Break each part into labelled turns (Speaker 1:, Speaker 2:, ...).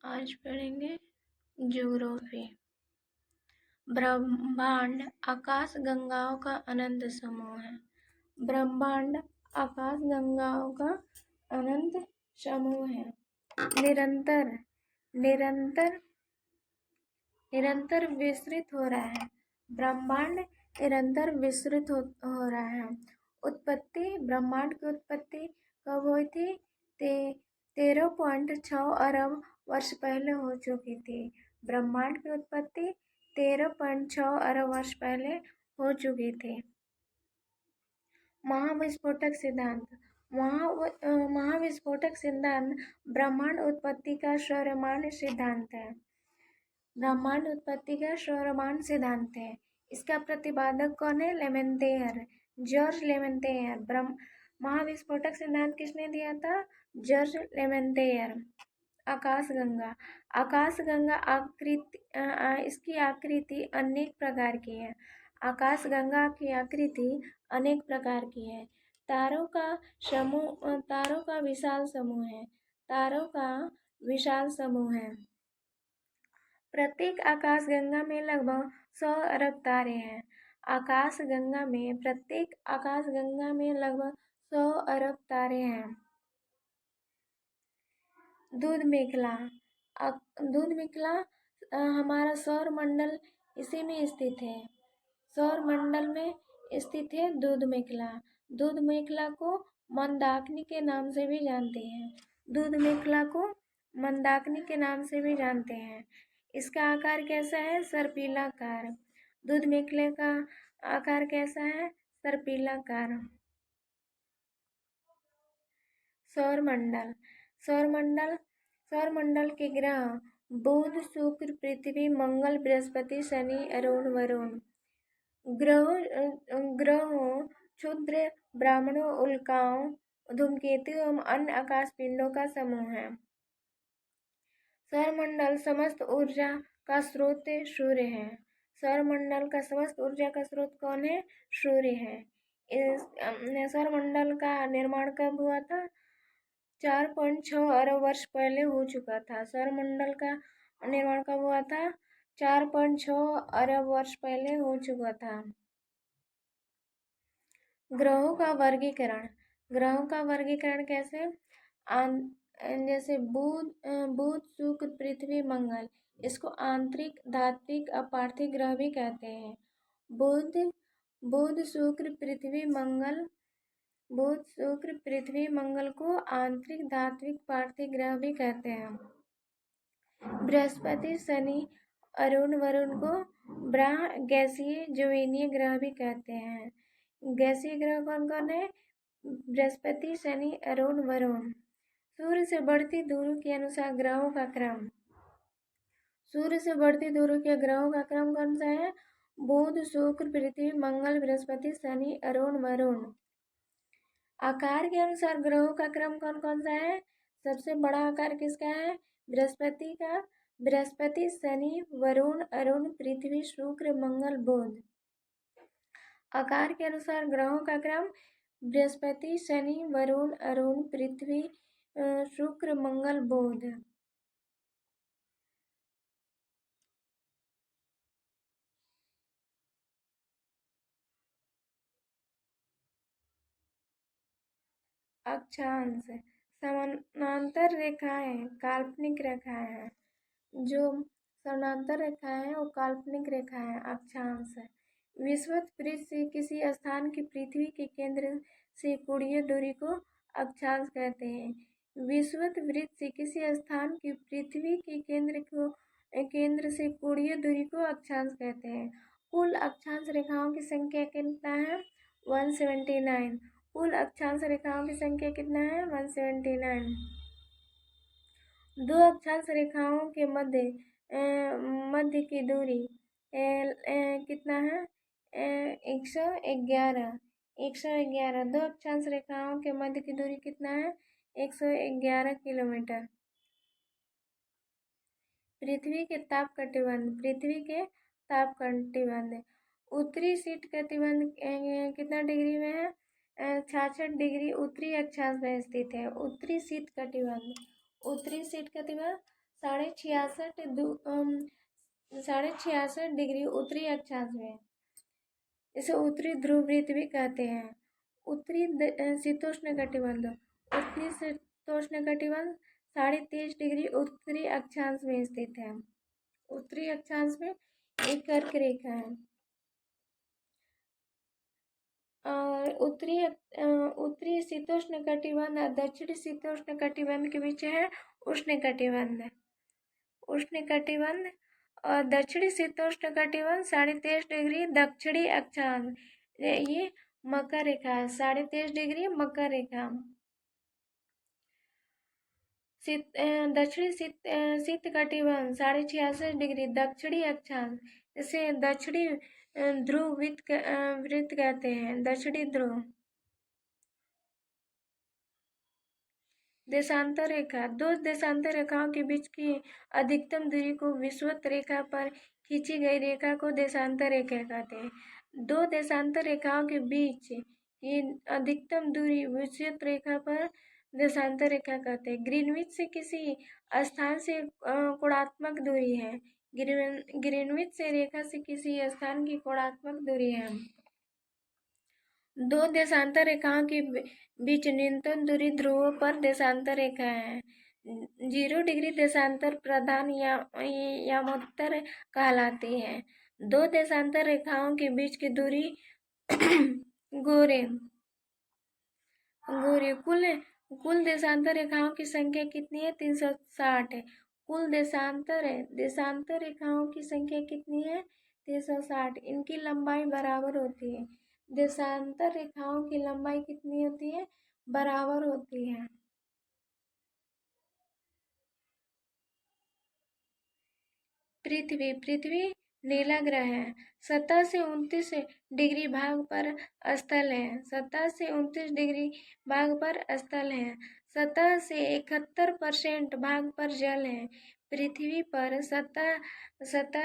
Speaker 1: आज पढ़ेंगे ज्योग्राफी। ब्रह्मांड आकाश गंगाओं का अनंत समूह है। ब्रह्मांड आकाश गंगाओं का अनंत समूह है। निरंतर निरंतर निरंतर विस्तृत हो रहा है। ब्रह्मांड निरंतर विस्तृत हो रहा है। उत्पत्ति ब्रह्मांड की उत्पत्ति कब हुई थी? 13.6 अरब वर्ष पहले हो चुकी थी। ब्रह्मांड की उत्पत्ति 13.6 अरब वर्ष पहले हो चुकी थी। महाविस्फोटक सिद्धांत महाविस्फोटक सिद्धांत ब्रह्मांड उत्पत्ति का सर्वमान्य सिद्धांत है। ब्रह्मांड उत्पत्ति का सर्वमान्य सिद्धांत है। इसका प्रतिपादक कौन है? लेमेंतेयर, जॉर्ज लेमेंतेयर। महाविस्फोटक सिद्धांत किसने दिया था? जॉर्ज लेमेंतेयर। आकाशगंगा आकृति इसकी आकृति अनेक प्रकार की है। आकाशगंगा की आकृति अनेक प्रकार की है। तारों का विशाल समूह है। प्रत्येक आकाशगंगा में लगभग 100 अरब तारे हैं। प्रत्येक आकाशगंगा में लगभग 100 अरब तारे हैं। दूध मेखला हमारा सौर मंडल इसी में स्थित है। सौर मंडल में स्थित है दूध मेखला को मंदाकिनी के नाम से भी जानते हैं। इसका आकार कैसा है? सर्पिलाकार। दूध मेखले का आकार कैसा है? सर्पिलाकार। सौरमंडल के ग्रह बुध, शुक्र, पृथ्वी, मंगल, बृहस्पति, शनि, अरुण, वरुण। ग्रहों क्षुद्र ब्रह्मांडों, उल्काओं, धूमकेतु एवं अन्य आकाश पिंडों का समूह है। सौरमंडल समस्त ऊर्जा का स्रोत सूर्य है। सौरमंडल का समस्त ऊर्जा का स्रोत कौन है? सूर्य है। इस सौरमंडल का निर्माण कब हुआ था? 4.6 अरब वर्ष पहले हो चुका था। सौरमंडल का निर्माण कब हुआ था? 4.6 अरब वर्ष पहले हो चुका था। ग्रहों का वर्गीकरण कैसे? जैसे बुध, शुक्र, पृथ्वी, मंगल, इसको आंतरिक, धात्विक, अपार्थिव ग्रह भी कहते हैं। बुध, शुक्र, पृथ्वी, मंगल को आंतरिक, धात्विक, पार्थिव ग्रह भी कहते हैं। बृहस्पति, शनि, अरुण, वरुण को गैसीय ज्योनीय ग्रह भी कहते हैं। गैसीय ग्रह कौन कौन है? बृहस्पति, शनि, अरुण, वरुण। सूर्य से बढ़ती दूरी के अनुसार ग्रहों का क्रम। सूर्य से बढ़ती दूरी के ग्रहों का क्रम कौन सा है? बुध, शुक्र, पृथ्वी, मंगल, बृहस्पति, शनि, अरुण, वरुण। आकार के अनुसार ग्रहों का क्रम कौन कौन सा है? सबसे बड़ा आकार किसका है? बृहस्पति का। बृहस्पति, शनि, वरुण, अरुण, पृथ्वी, शुक्र, मंगल, बुध। आकार के अनुसार ग्रहों का क्रम बृहस्पति, शनि, वरुण, अरुण, पृथ्वी, शुक्र, मंगल, बुध। अक्षांश समानांतर रेखाएं काल्पनिक रेखाएं हैं। जो समानांतर रेखाएं हैं वो काल्पनिक रेखाएं हैं, अक्षांश है। विषुवत वृत्त से किसी स्थान की पृथ्वी के केंद्र से कोणीय दूरी को अक्षांश कहते हैं। विषुवत वृत्त से किसी स्थान की पृथ्वी के केंद्र से कोणीय दूरी को अक्षांश कहते हैं। कुल अक्षांश रेखाओं की संख्या कितना है? 179। कुल अक्षांश रेखाओं की संख्या कितना है? 179। दो अक्षांश रेखाओं के मध्य की दूरी कितना है? 111। 111। दो अक्षांश रेखाओं के मध्य की दूरी कितना है? 111 किलोमीटर। पृथ्वी के ताप कटिबंध उत्तरी शीत कटिबंध कितना डिग्री में है? 66 डिग्री उत्तरी अक्षांश में स्थित है। उत्तरी शीत कटिबंध 6.66 डिग्री उत्तरी अक्षांश में। इसे उत्तरी ध्रुव वृत्त भी कहते हैं। शीतोष्ण कटिबंध। उत्तरी शीतोष्ण कटिबंध 23.5 डिग्री उत्तरी अक्षांश में स्थित है। उत्तरी अक्षांश में एक कर्क रेखा है। और उत्तरी शीतोष्ण कटिबंध और दक्षिणी शीतोष्ण कटिबंध के बीच है उष्ण कटिबंध। उष्ण कटिबंध और दक्षिणी शीतोष्ण कटिबंध 23.5 डिग्री दक्षिणी अक्षांश, ये मकर रेखा है। 23.5 डिग्री मकर रेखा। दक्षिणी शीत कटिबंध 66.5 डिग्री दक्षिणी अक्षांश, इसे दक्षिणी ध्रुव वृत्त कहते हैं। दक्षिणी ध्रुव। देशांतर रेखा। दो देशांतर रेखाओं के बीच की अधिकतम दूरी को विषुवत रेखा पर खींची गई रेखा को देशांतर रेखा कहते हैं। दो देशांतर रेखाओं के बीच की अधिकतम दूरी विषुवत रेखा पर देशांतर रेखा कहते हैं। ग्रीनविच से किसी स्थान से कोणात्मक दूरी है। ग्रीनविच से रेखा से किसी स्थान की कोणात्मक दूरी है। दो देशांतर रेखाओं के बीच न्यूनतम दूरी ध्रुवों पर देशांतर रेखा है। 0 डिग्री देशांतर प्रधान यामोत्तर कहलाती है। दो देशांतर रेखाओं के बीच की दूरी गोरे। कुल देशांतर रेखाओं की संख्या कितनी है? 360 है। कुल देशांतर रेखाओं की संख्या कितनी है? 360। इनकी लंबाई बराबर होती है। देशांतर रेखाओं की लंबाई कितनी होती है? बराबर होती है। पृथ्वी नीला ग्रह है। सतह से 29 डिग्री भाग पर स्थल है। सतह से 29 डिग्री भाग पर स्थल है। सतह से 71% भाग पर जल है। पृथ्वी पर सतह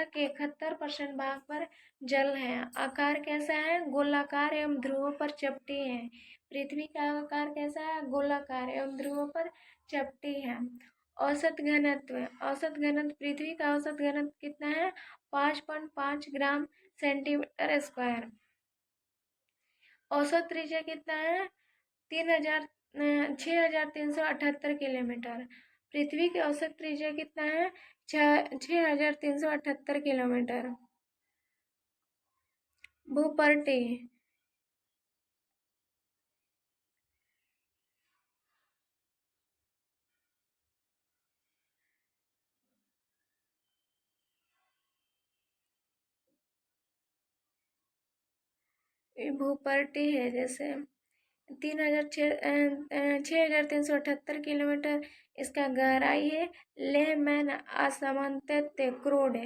Speaker 1: के 71% भाग पर जल है। आकार कैसा है? गोलाकार एवं ध्रुवों पर चपटी है। पृथ्वी का आकार कैसा है? गोलाकार एवं ध्रुवों पर चपटी है। औसत घनत्व पृथ्वी का औसत घनत्व कितना है? 5.5 ग्राम सेंटीमीटर स्क्वायर। औसत त्रिज्या कितना है? 6,378 किलोमीटर। पृथ्वी की औसत त्रिज्या कितना है? 6,378 किलोमीटर। भूपर्टी। भूपर्टी है जैसे 6,378 किलोमीटर इसका गहराई है। लेह मैन असमंत क्रोड है।